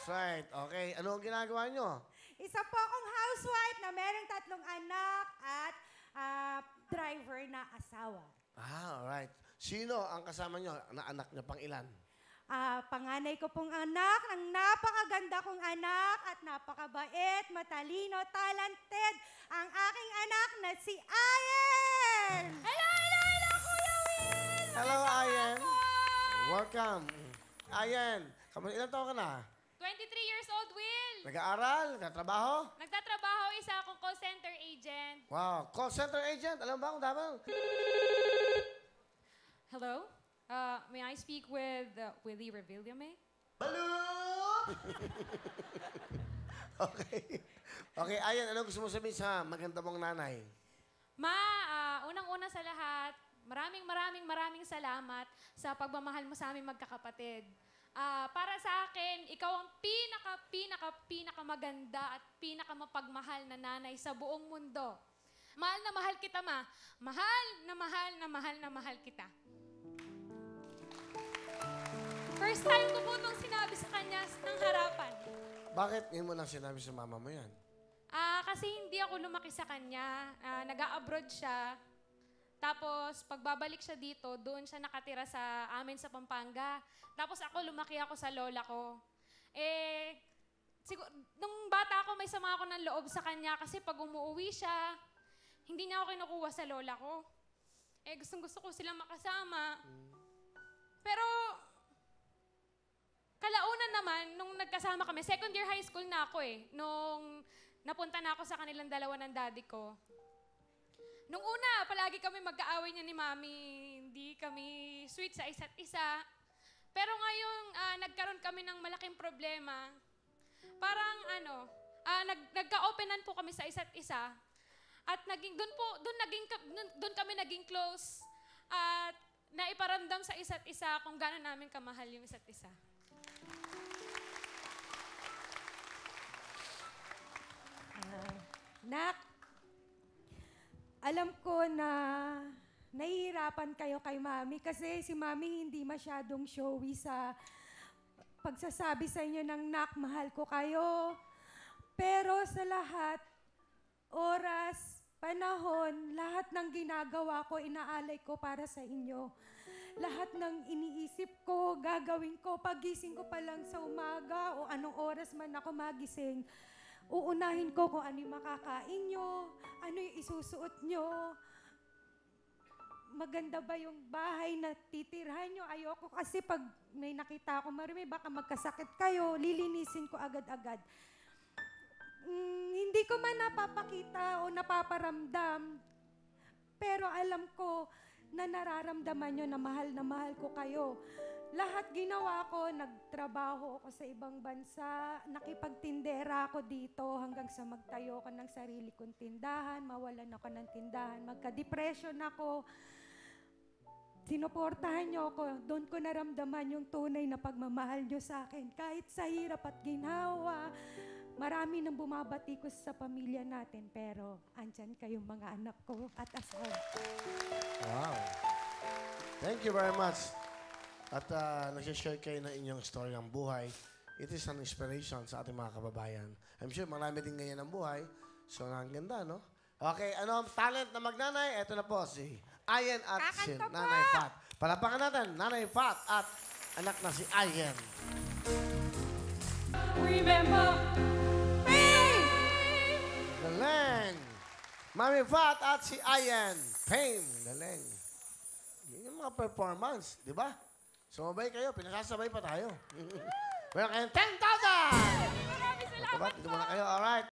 right. Okay. Ano ang ginagawa nyo? Isa po akong housewife na merong 3 anak at driver na asawa. Alright. Sino ang kasama nyo na anak nyo pang ilan? Panganay ko pong anak, ng napakaganda kong anak at napakabait, matalino, talented, ang aking anak na si Ayen! Hello, Kuya Will! Hello, Ayen. Welcome. Ayen, ilan taon ka na? 23 years old, Will. Nag-aaral? Nagtatrabaho? Nagtatrabaho, isa akong call center agent. Wow. Call center agent? Alam ba kung dapat? Hello? May I speak with Willie Revillame? Baloo! Okay. Okay, Ayen, ano gusto mo sabihin sa maganda mong nanay? Ma, unang-una sa lahat, maraming salamat sa pagmamahal mo sa aming magkakapatid. Para sa akin, ikaw ang pinakamaganda at pinakamapagmahal na nanay sa buong mundo. Mahal na mahal kita, Ma. Mahal kita. First time ko po itong sinabi sa kanya ng harapan. Bakit ngayon mo lang sinabi sa mama mo yan? Kasi hindi ako lumaki sa kanya. Nag-a-abroad siya. Tapos, pagbabalik siya dito, doon siya nakatira sa amin sa Pampanga. Tapos lumaki ako sa lola ko. Nung bata ako, may sama ako ng loob sa kanya kasi pag umuwi siya, hindi niya ako kinukuha sa lola ko. Gustong-gusto ko silang makasama. Pero, kalaunan naman, nung nagkasama kami, second year high school na ako nung napunta na ako sa kanilang dalawa ng daddy ko. Nung una, palagi kami magkaaway niya ni Mami. Hindi kami sweet sa isa't isa. Pero ngayong nagkaroon kami ng malaking problema, parang nagka-openan po kami sa isa't isa. At doon kami naging close. At naiparamdam sa isa't isa kung gaano namin kamahal yung isa't isa. Nak, alam ko na nahihirapan kayo kay Mami kasi si Mami hindi masyadong showy sa pagsasabi sa inyo ng nak, mahal ko kayo. Pero sa lahat, oras, panahon, lahat ng ginagawa ko, inaalay ko para sa inyo. Lahat ng iniisip ko, gagawin ko, pagising ko pa lang sa umaga o anong oras man ako magising, uunahin ko kung ano yung makakain nyo, ano yung isusuot nyo, maganda ba yung bahay na titirhan nyo. Ayoko kasi pag may nakita ako marami, baka magkasakit kayo, lilinisin ko agad-agad. Hindi ko man napapakita o napaparamdam, pero alam ko na nararamdaman nyo na mahal ko kayo. Lahat ginawa ko, nagtrabaho ako sa ibang bansa, nakipagtindera ako dito hanggang sa magtayo ko ng sarili kong tindahan, mawalan ako ng tindahan, magka-depression ako. Sinuportahan niyo ako, doon ko naramdaman yung tunay na pagmamahal niyo sa akin. Kahit sa hirap at ginawa, marami nang bumabati ko sa pamilya natin, pero andyan kayong mga anak ko at asawa. Wow. Thank you very much. At nag-share kayo ng inyong story ng buhay. It is an inspiration sa ating mga kababayan. I'm sure marami din ganyan ang buhay. So, ang ganda, no? Okay, ano ang talent na magnanay? Ito na po si Ayen at si Nanay Fat. Palapakan natin, Nanay Fat at anak na si Ayen. Remember me! Galing! Mami Fat at si Ayen. Fame! Galing. Yun yung mga performance, di ba? Sumabay kayo, pinasasabay pa tayo. Meron kayong 10,000! Maraming salamat po! Dito muna kayo, alright.